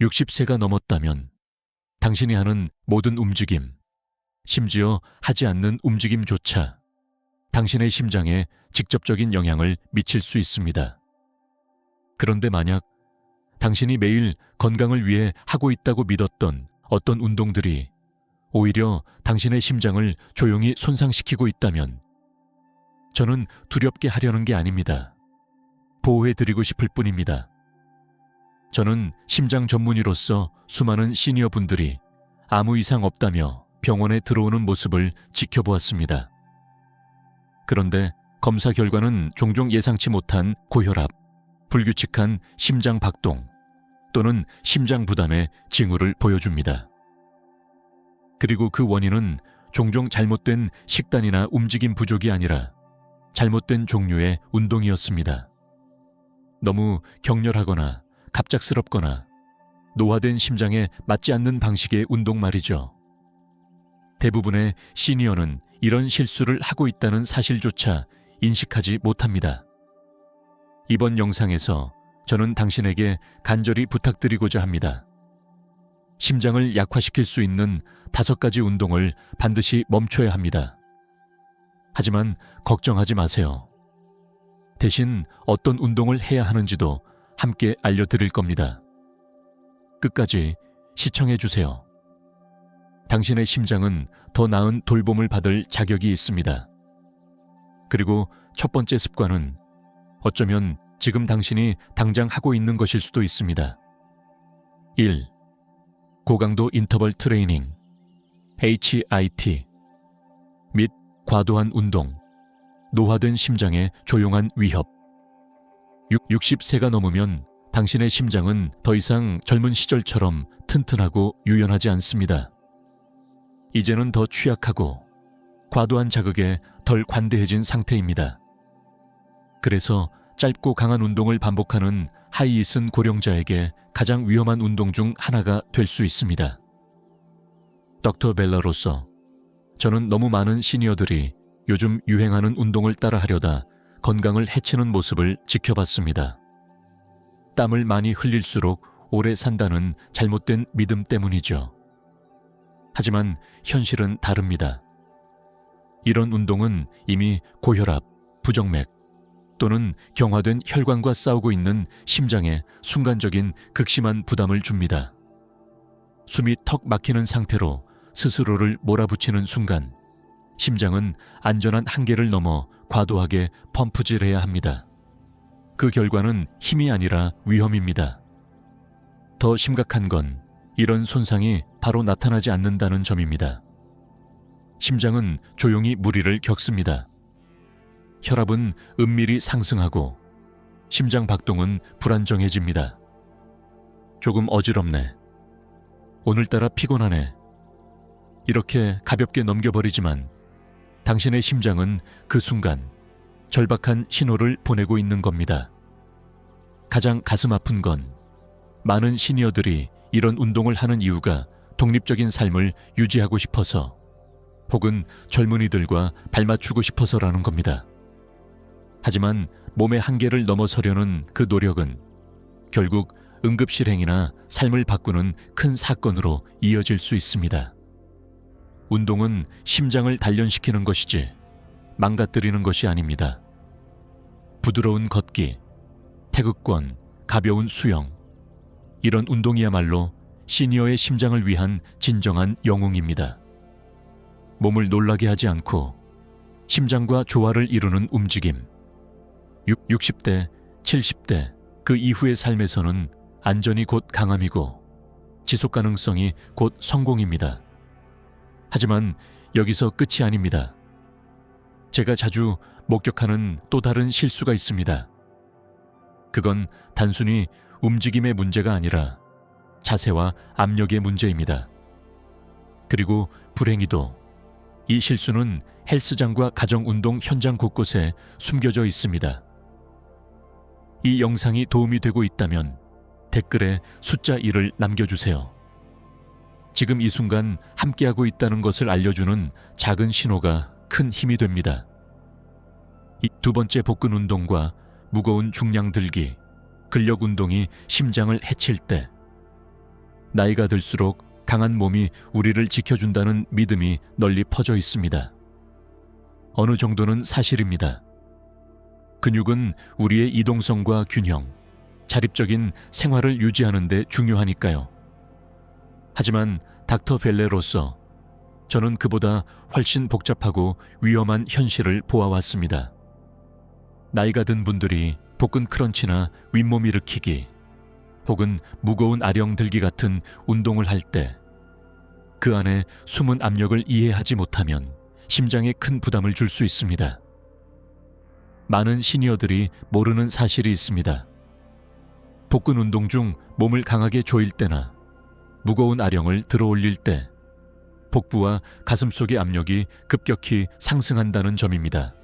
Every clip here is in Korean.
60세가 넘었다면 당신이 하는 모든 움직임, 심지어 하지 않는 움직임조차 당신의 심장에 직접적인 영향을 미칠 수 있습니다. 그런데 만약 당신이 매일 건강을 위해 하고 있다고 믿었던 어떤 운동들이 오히려 당신의 심장을 조용히 손상시키고 있다면 저는 두렵게 하려는 게 아닙니다. 보호해드리고 싶을 뿐입니다. 저는 심장 전문의로서 수많은 시니어 분들이 아무 이상 없다며 병원에 들어오는 모습을 지켜보았습니다. 그런데 검사 결과는 종종 예상치 못한 고혈압, 불규칙한 심장 박동 또는 심장 부담의 징후를 보여줍니다. 그리고 그 원인은 종종 잘못된 식단이나 움직임 부족이 아니라 잘못된 종류의 운동이었습니다. 너무 격렬하거나 갑작스럽거나 노화된 심장에 맞지 않는 방식의 운동 말이죠. 대부분의 시니어는 이런 실수를 하고 있다는 사실조차 인식하지 못합니다. 이번 영상에서 저는 당신에게 간절히 부탁드리고자 합니다. 심장을 약화시킬 수 있는 5가지 운동을 반드시 멈춰야 합니다. 하지만 걱정하지 마세요. 대신 어떤 운동을 해야 하는지도 함께 알려드릴 겁니다. 끝까지 시청해 주세요. 당신의 심장은 더 나은 돌봄을 받을 자격이 있습니다. 그리고 첫 번째 습관은 어쩌면 지금 당신이 당장 하고 있는 것일 수도 있습니다. 1. 고강도 인터벌 트레이닝 HIIT 및 과도한 운동, 노화된 심장의 조용한 위협. 60세가 넘으면 당신의 심장은 더 이상 젊은 시절처럼 튼튼하고 유연하지 않습니다. 이제는 더 취약하고 과도한 자극에 덜 관대해진 상태입니다. 그래서 짧고 강한 운동을 반복하는 하이잇은 고령자에게 가장 위험한 운동 중 하나가 될 수 있습니다. 닥터 벨러로서 저는 너무 많은 시니어들이 요즘 유행하는 운동을 따라하려다 건강을 해치는 모습을 지켜봤습니다. 땀을 많이 흘릴수록 오래 산다는 잘못된 믿음 때문이죠. 하지만 현실은 다릅니다. 이런 운동은 이미 고혈압, 부정맥 또는 경화된 혈관과 싸우고 있는 심장에 순간적인 극심한 부담을 줍니다. 숨이 턱 막히는 상태로 스스로를 몰아붙이는 순간 심장은 안전한 한계를 넘어 과도하게 펌프질해야 합니다. 그 결과는 힘이 아니라 위험입니다. 더 심각한 건 이런 손상이 바로 나타나지 않는다는 점입니다. 심장은 조용히 무리를 겪습니다. 혈압은 은밀히 상승하고 심장 박동은 불안정해집니다. 조금 어지럽네. 오늘따라 피곤하네. 이렇게 가볍게 넘겨버리지만 당신의 심장은 그 순간 절박한 신호를 보내고 있는 겁니다. 가장 가슴 아픈 건 많은 시니어들이 이런 운동을 하는 이유가 독립적인 삶을 유지하고 싶어서 혹은 젊은이들과 발맞추고 싶어서라는 겁니다. 하지만 몸의 한계를 넘어서려는 그 노력은 결국 응급실행이나 삶을 바꾸는 큰 사건으로 이어질 수 있습니다. 운동은 심장을 단련시키는 것이지 망가뜨리는 것이 아닙니다. 부드러운 걷기, 태극권, 가벼운 수영, 이런 운동이야말로 시니어의 심장을 위한 진정한 영웅입니다. 몸을 놀라게 하지 않고 심장과 조화를 이루는 움직임. 60대, 70대, 그 이후의 삶에서는 안전이 곧 강함이고 지속 가능성이 곧 성공입니다. 하지만 여기서 끝이 아닙니다. 제가 자주 목격하는 또 다른 실수가 있습니다. 그건 단순히 움직임의 문제가 아니라 자세와 압력의 문제입니다. 그리고 불행히도 이 실수는 헬스장과 가정운동 현장 곳곳에 숨겨져 있습니다. 이 영상이 도움이 되고 있다면 댓글에 숫자 1을 남겨주세요. 지금 이 순간 함께하고 있다는 것을 알려주는 작은 신호가 큰 힘이 됩니다. 이 두 번째 복근 운동과 무거운 중량 들기, 근력 운동이 심장을 해칠 때 나이가 들수록 강한 몸이 우리를 지켜준다는 믿음이 널리 퍼져 있습니다. 어느 정도는 사실입니다. 근육은 우리의 이동성과 균형, 자립적인 생활을 유지하는 데 중요하니까요. 하지만 닥터 벨레로서 저는 그보다 훨씬 복잡하고 위험한 현실을 보아왔습니다. 나이가 든 분들이 복근 크런치나 윗몸 일으키기 혹은 무거운 아령 들기 같은 운동을 할 때 그 안에 숨은 압력을 이해하지 못하면 심장에 큰 부담을 줄 수 있습니다. 많은 시니어들이 모르는 사실이 있습니다. 복근 운동 중 몸을 강하게 조일 때나 무거운 아령을 들어 올릴 때 복부와 가슴 속의 압력이 급격히 상승한다는 점입니다.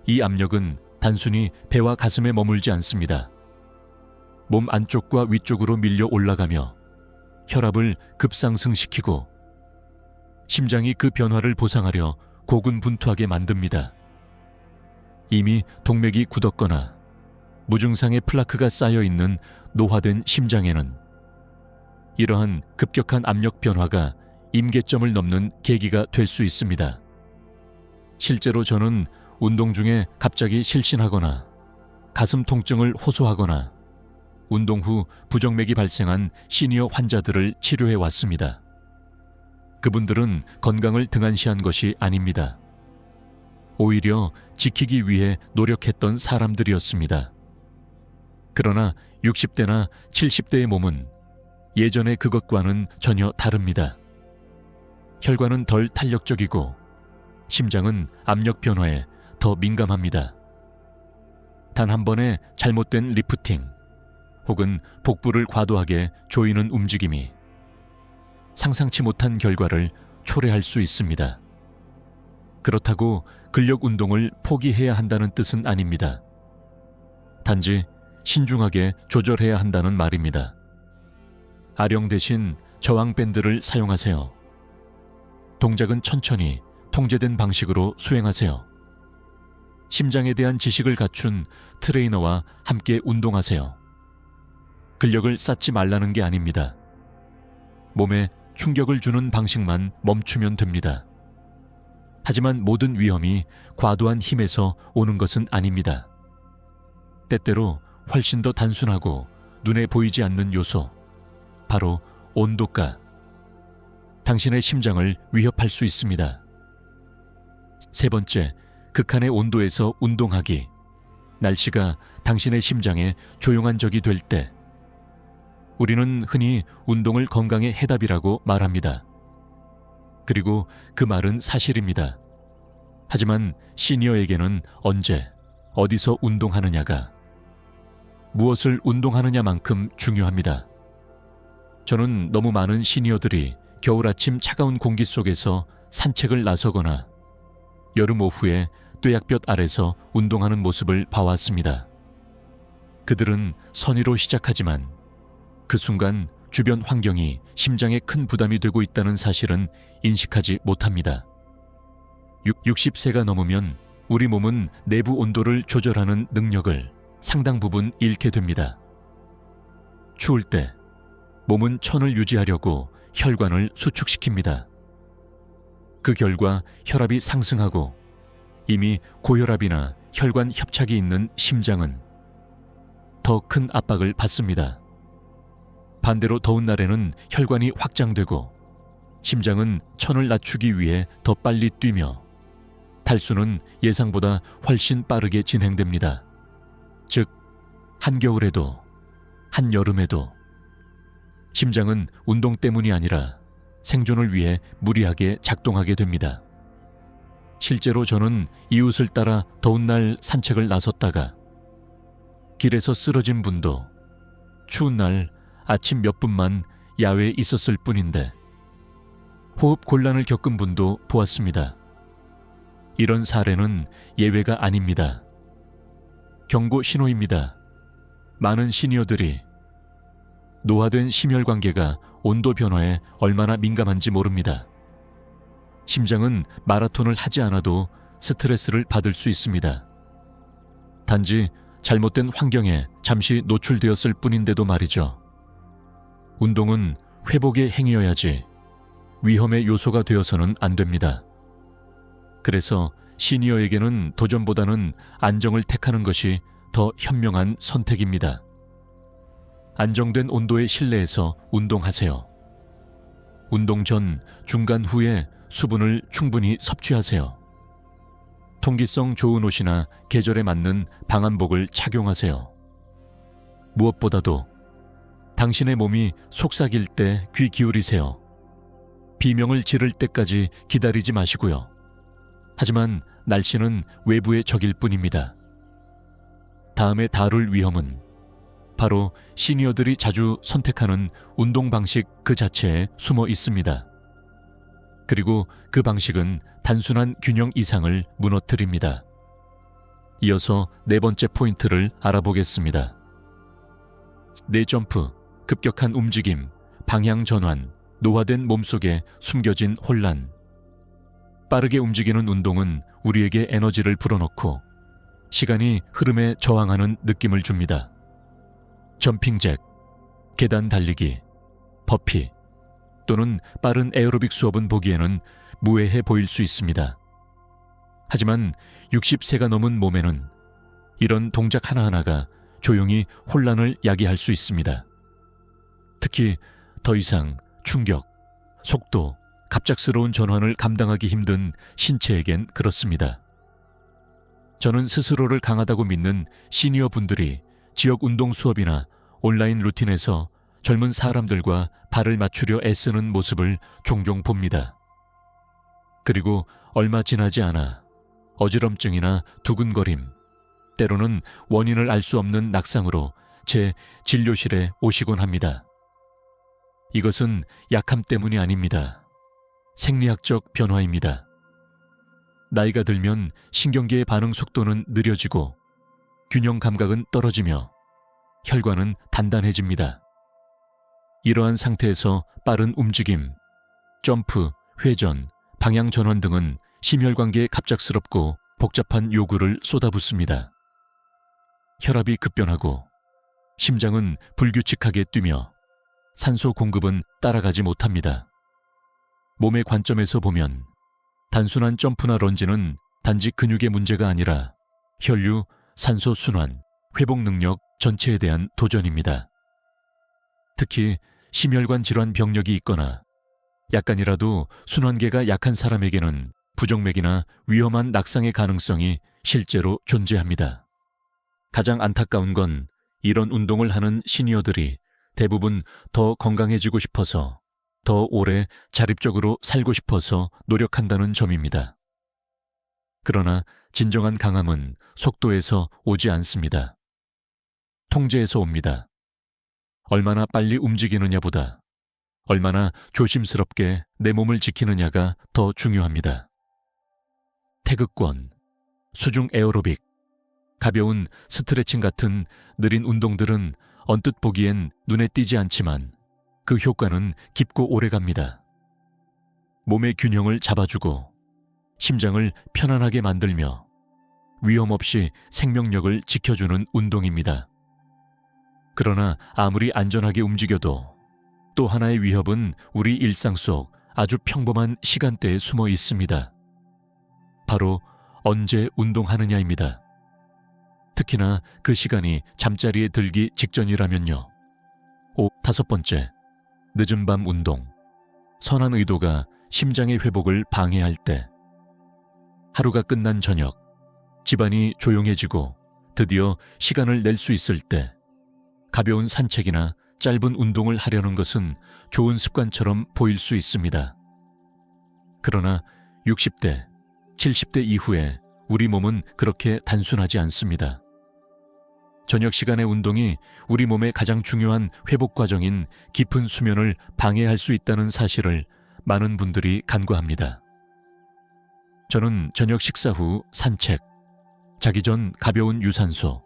이 압력은 단순히 배와 가슴에 머물지 않습니다. 몸 안쪽과 위쪽으로 밀려 올라가며 혈압을 급상승시키고 심장이 그 변화를 보상하려 고군분투하게 만듭니다. 이미 동맥이 굳었거나 무증상의 플라크가 쌓여있는 노화된 심장에는 이러한 급격한 압력 변화가 임계점을 넘는 계기가 될 수 있습니다. 실제로 저는 운동 중에 갑자기 실신하거나 가슴 통증을 호소하거나 운동 후 부정맥이 발생한 시니어 환자들을 치료해 왔습니다. 그분들은 건강을 등한시한 것이 아닙니다. 오히려 지키기 위해 노력했던 사람들이었습니다. 그러나 60대나 70대의 몸은 예전의 그것과는 전혀 다릅니다. 혈관은 덜 탄력적이고 심장은 압력 변화에 더 민감합니다. 단 한 번의 잘못된 리프팅 혹은 복부를 과도하게 조이는 움직임이 상상치 못한 결과를 초래할 수 있습니다. 그렇다고 근력 운동을 포기해야 한다는 뜻은 아닙니다. 단지 신중하게 조절해야 한다는 말입니다. 아령 대신 저항 밴드를 사용하세요. 동작은 천천히 통제된 방식으로 수행하세요. 심장에 대한 지식을 갖춘 트레이너와 함께 운동하세요. 근력을 쌓지 말라는 게 아닙니다. 몸에 충격을 주는 방식만 멈추면 됩니다. 하지만 모든 위험이 과도한 힘에서 오는 것은 아닙니다. 때때로 훨씬 더 단순하고 눈에 보이지 않는 요소, 바로 온도가 당신의 심장을 위협할 수 있습니다. 세 번째, 극한의 온도에서 운동하기. 날씨가 당신의 심장에 조용한 적이 될 때 우리는 흔히 운동을 건강의 해답이라고 말합니다. 그리고 그 말은 사실입니다. 하지만 시니어에게는 언제, 어디서 운동하느냐가 무엇을 운동하느냐만큼 중요합니다. 저는 너무 많은 시니어들이 겨울 아침 차가운 공기 속에서 산책을 나서거나 여름 오후에 뙤약볕 아래서 운동하는 모습을 봐왔습니다. 그들은 선의로 시작하지만 그 순간 주변 환경이 심장에 큰 부담이 되고 있다는 사실은 인식하지 못합니다. 60세가 넘으면 우리 몸은 내부 온도를 조절하는 능력을 상당 부분 잃게 됩니다. 추울 때 몸은 천을 유지하려고 혈관을 수축시킵니다. 그 결과 혈압이 상승하고 이미 고혈압이나 혈관 협착이 있는 심장은 더 큰 압박을 받습니다. 반대로 더운 날에는 혈관이 확장되고 심장은 천을 낮추기 위해 더 빨리 뛰며 탈수는 예상보다 훨씬 빠르게 진행됩니다. 즉, 한겨울에도 한여름에도 심장은 운동 때문이 아니라 생존을 위해 무리하게 작동하게 됩니다. 실제로 저는 이웃을 따라 더운 날 산책을 나섰다가 길에서 쓰러진 분도 추운 날 아침 몇 분만 야외에 있었을 뿐인데 호흡 곤란을 겪은 분도 보았습니다. 이런 사례는 예외가 아닙니다. 경고 신호입니다. 많은 시니어들이 노화된 심혈관계가 온도 변화에 얼마나 민감한지 모릅니다. 심장은 마라톤을 하지 않아도 스트레스를 받을 수 있습니다. 단지 잘못된 환경에 잠시 노출되었을 뿐인데도 말이죠. 운동은 회복의 행위여야지 위험의 요소가 되어서는 안 됩니다. 그래서 시니어에게는 도전보다는 안정을 택하는 것이 더 현명한 선택입니다. 안정된 온도의 실내에서 운동하세요. 운동 전, 중간 후에 수분을 충분히 섭취하세요. 통기성 좋은 옷이나 계절에 맞는 방한복을 착용하세요. 무엇보다도 당신의 몸이 속삭일 때 귀 기울이세요. 비명을 지를 때까지 기다리지 마시고요. 하지만 날씨는 외부의 적일 뿐입니다. 다음에 다룰 위험은 바로 시니어들이 자주 선택하는 운동 방식 그 자체에 숨어 있습니다. 그리고 그 방식은 단순한 균형 이상을 무너뜨립니다. 이어서 네 번째 포인트를 알아보겠습니다. 뇌점프, 급격한 움직임, 방향 전환, 노화된 몸속에 숨겨진 혼란. 빠르게 움직이는 운동은 우리에게 에너지를 불어넣고 시간이 흐름에 저항하는 느낌을 줍니다. 점핑잭, 계단 달리기, 버피 또는 빠른 에어로빅 수업은 보기에는 무해해 보일 수 있습니다. 하지만 60세가 넘은 몸에는 이런 동작 하나하나가 조용히 혼란을 야기할 수 있습니다. 특히 더 이상 충격, 속도, 갑작스러운 전환을 감당하기 힘든 신체에겐 그렇습니다. 저는 스스로를 강하다고 믿는 시니어 분들이 지역 운동 수업이나 온라인 루틴에서 젊은 사람들과 발을 맞추려 애쓰는 모습을 종종 봅니다. 그리고 얼마 지나지 않아 어지럼증이나 두근거림, 때로는 원인을 알 수 없는 낙상으로 제 진료실에 오시곤 합니다. 이것은 약함 때문이 아닙니다. 생리학적 변화입니다. 나이가 들면 신경계의 반응 속도는 느려지고 균형 감각은 떨어지며 혈관은 단단해집니다. 이러한 상태에서 빠른 움직임, 점프, 회전, 방향 전환 등은 심혈관계에 갑작스럽고 복잡한 요구를 쏟아붓습니다. 혈압이 급변하고 심장은 불규칙하게 뛰며 산소 공급은 따라가지 못합니다. 몸의 관점에서 보면 단순한 점프나 런지는 단지 근육의 문제가 아니라 혈류, 산소 순환, 회복 능력 전체에 대한 도전입니다. 특히 심혈관 질환 병력이 있거나 약간이라도 순환계가 약한 사람에게는 부정맥이나 위험한 낙상의 가능성이 실제로 존재합니다. 가장 안타까운 건 이런 운동을 하는 시니어들이 대부분 더 건강해지고 싶어서, 더 오래 자립적으로 살고 싶어서 노력한다는 점입니다. 그러나 진정한 강함은 속도에서 오지 않습니다. 통제에서 옵니다. 얼마나 빨리 움직이느냐보다 얼마나 조심스럽게 내 몸을 지키느냐가 더 중요합니다. 태극권, 수중 에어로빅, 가벼운 스트레칭 같은 느린 운동들은 언뜻 보기엔 눈에 띄지 않지만 그 효과는 깊고 오래갑니다. 몸의 균형을 잡아주고 심장을 편안하게 만들며 위험 없이 생명력을 지켜주는 운동입니다. 그러나 아무리 안전하게 움직여도 또 하나의 위협은 우리 일상 속 아주 평범한 시간대에 숨어 있습니다. 바로 언제 운동하느냐입니다. 특히나 그 시간이 잠자리에 들기 직전이라면요. 다섯 번째, 늦은 밤 운동. 선한 의도가 심장의 회복을 방해할 때. 하루가 끝난 저녁, 집안이 조용해지고 드디어 시간을 낼 수 있을 때 가벼운 산책이나 짧은 운동을 하려는 것은 좋은 습관처럼 보일 수 있습니다. 그러나 60대, 70대 이후에 우리 몸은 그렇게 단순하지 않습니다. 저녁 시간의 운동이 우리 몸의 가장 중요한 회복 과정인 깊은 수면을 방해할 수 있다는 사실을 많은 분들이 간과합니다. 저는 저녁 식사 후 산책, 자기 전 가벼운 유산소,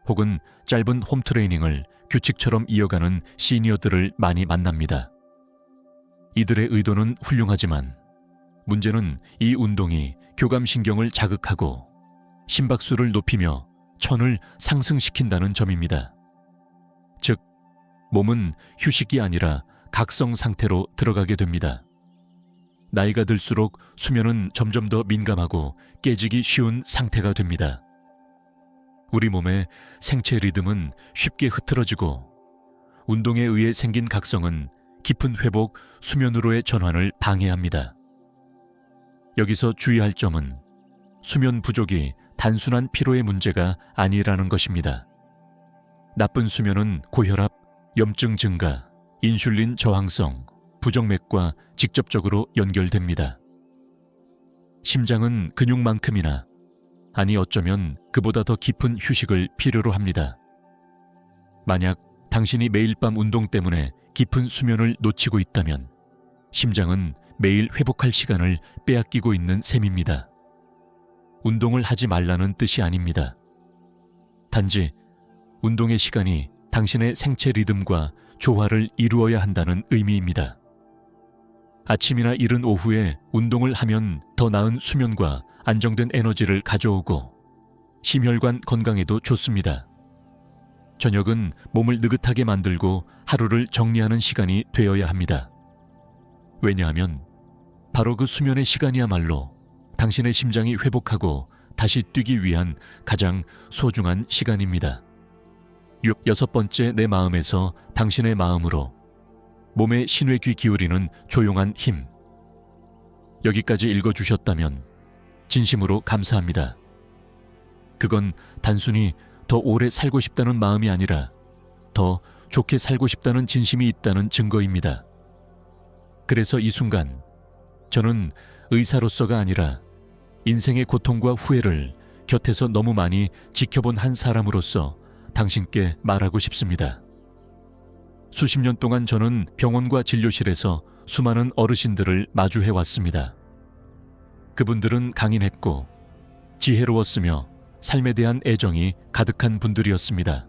혹은 짧은 홈트레이닝을 규칙처럼 이어가는 시니어들을 많이 만납니다. 이들의 의도는 훌륭하지만 문제는 이 운동이 교감신경을 자극하고 심박수를 높이며 천을 상승시킨다는 점입니다. 즉, 몸은 휴식이 아니라 각성 상태로 들어가게 됩니다. 나이가 들수록 수면은 점점 더 민감하고 깨지기 쉬운 상태가 됩니다. 우리 몸의 생체 리듬은 쉽게 흐트러지고 운동에 의해 생긴 각성은 깊은 회복, 수면으로의 전환을 방해합니다. 여기서 주의할 점은 수면 부족이 단순한 피로의 문제가 아니라는 것입니다. 나쁜 수면은 고혈압, 염증 증가, 인슐린 저항성, 부정맥과 직접적으로 연결됩니다. 심장은 근육만큼이나, 아니 어쩌면 그보다 더 깊은 휴식을 필요로 합니다. 만약 당신이 매일 밤 운동 때문에 깊은 수면을 놓치고 있다면 심장은 매일 회복할 시간을 빼앗기고 있는 셈입니다. 운동을 하지 말라는 뜻이 아닙니다. 단지 운동의 시간이 당신의 생체 리듬과 조화를 이루어야 한다는 의미입니다. 아침이나 이른 오후에 운동을 하면 더 나은 수면과 안정된 에너지를 가져오고 심혈관 건강에도 좋습니다. 저녁은 몸을 느긋하게 만들고 하루를 정리하는 시간이 되어야 합니다. 왜냐하면 바로 그 수면의 시간이야말로 당신의 심장이 회복하고 다시 뛰기 위한 가장 소중한 시간입니다. 6번째, 내 마음에서 당신의 마음으로. 몸에 신의 귀 기울이는 조용한 힘. 여기까지 읽어주셨다면 진심으로 감사합니다. 그건 단순히 더 오래 살고 싶다는 마음이 아니라 더 좋게 살고 싶다는 진심이 있다는 증거입니다. 그래서 이 순간 저는 의사로서가 아니라 인생의 고통과 후회를 곁에서 너무 많이 지켜본 한 사람으로서 당신께 말하고 싶습니다. 수십 년 동안 저는 병원과 진료실에서 수많은 어르신들을 마주해 왔습니다. 그분들은 강인했고 지혜로웠으며 삶에 대한 애정이 가득한 분들이었습니다.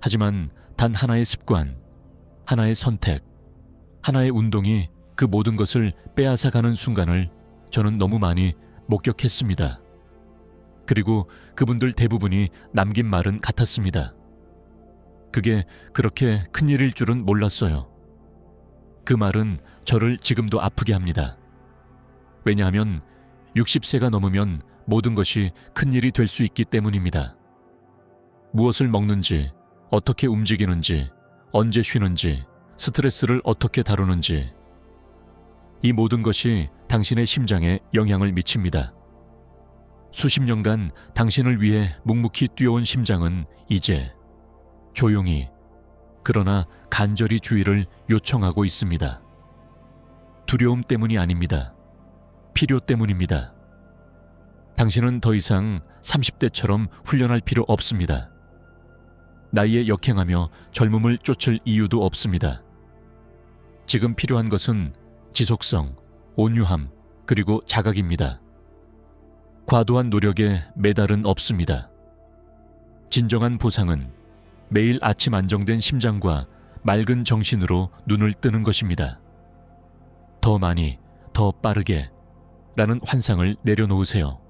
하지만 단 하나의 습관, 하나의 선택, 하나의 운동이 그 모든 것을 빼앗아가는 순간을 저는 너무 많이 목격했습니다. 그리고 그분들 대부분이 남긴 말은 같았습니다. 그게 그렇게 큰일일 줄은 몰랐어요. 그 말은 저를 지금도 아프게 합니다. 왜냐하면 60세가 넘으면 모든 것이 큰일이 될 수 있기 때문입니다. 무엇을 먹는지, 어떻게 움직이는지, 언제 쉬는지, 스트레스를 어떻게 다루는지, 이 모든 것이 당신의 심장에 영향을 미칩니다. 수십 년간 당신을 위해 묵묵히 뛰어온 심장은 이제 조용히, 그러나 간절히 주의를 요청하고 있습니다. 두려움 때문이 아닙니다. 필요 때문입니다. 당신은 더 이상 30대처럼 훈련할 필요 없습니다. 나이에 역행하며 젊음을 쫓을 이유도 없습니다. 지금 필요한 것은 지속성, 온유함, 그리고 자각입니다. 과도한 노력에 메달은 없습니다. 진정한 보상은 매일 아침 안정된 심장과 맑은 정신으로 눈을 뜨는 것입니다. 더 많이, 더 빠르게 라는 환상을 내려놓으세요.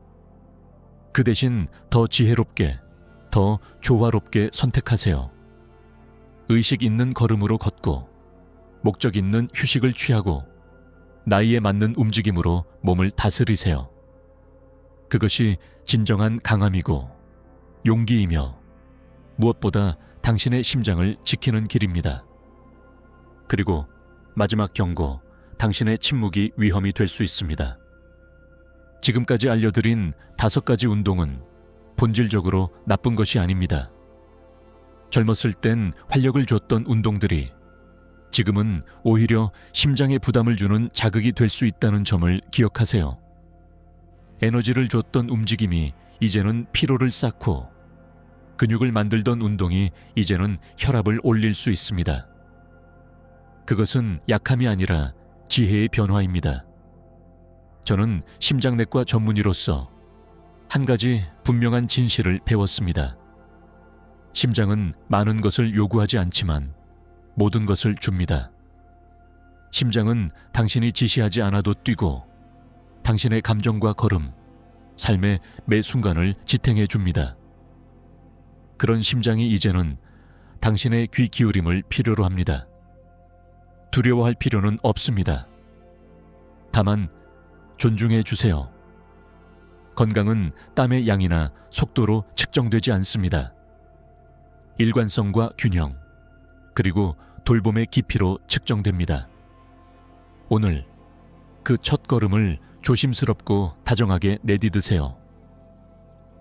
그 대신 더 지혜롭게, 더 조화롭게 선택하세요. 의식 있는 걸음으로 걷고, 목적 있는 휴식을 취하고, 나이에 맞는 움직임으로 몸을 다스리세요. 그것이 진정한 강함이고 용기이며 무엇보다 당신의 심장을 지키는 길입니다. 그리고 마지막 경고, 당신의 침묵이 위험이 될 수 있습니다. 지금까지 알려드린 5가지 운동은 본질적으로 나쁜 것이 아닙니다. 젊었을 땐 활력을 줬던 운동들이 지금은 오히려 심장에 부담을 주는 자극이 될 수 있다는 점을 기억하세요. 에너지를 줬던 움직임이 이제는 피로를 쌓고, 근육을 만들던 운동이 이제는 혈압을 올릴 수 있습니다. 그것은 약함이 아니라 지혜의 변화입니다. 저는 심장내과 전문의로서 한 가지 분명한 진실을 배웠습니다. 심장은 많은 것을 요구하지 않지만 모든 것을 줍니다. 심장은 당신이 지시하지 않아도 뛰고 당신의 감정과 걸음, 삶의 매 순간을 지탱해 줍니다. 그런 심장이 이제는 당신의 귀 기울임을 필요로 합니다. 두려워할 필요는 없습니다. 다만 존중해 주세요. 건강은 땀의 양이나 속도로 측정되지 않습니다. 일관성과 균형, 그리고 돌봄의 깊이로 측정됩니다. 오늘 그 첫 걸음을 조심스럽고 다정하게 내디드세요.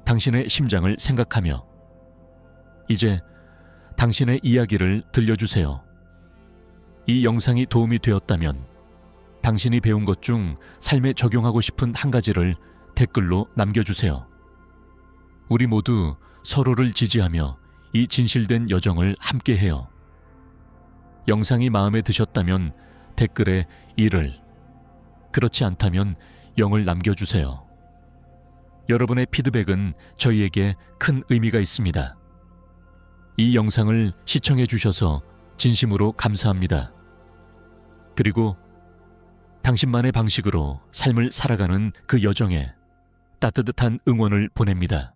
당신의 심장을 생각하며 이제 당신의 이야기를 들려주세요. 이 영상이 도움이 되었다면 당신이 배운 것 중 삶에 적용하고 싶은 한 가지를 댓글로 남겨주세요. 우리 모두 서로를 지지하며 이 진실된 여정을 함께해요. 영상이 마음에 드셨다면 댓글에 1을, 그렇지 않다면 0을 남겨주세요. 여러분의 피드백은 저희에게 큰 의미가 있습니다. 이 영상을 시청해 주셔서 진심으로 감사합니다. 그리고 당신만의 방식으로 삶을 살아가는 그 여정에 따뜻한 응원을 보냅니다.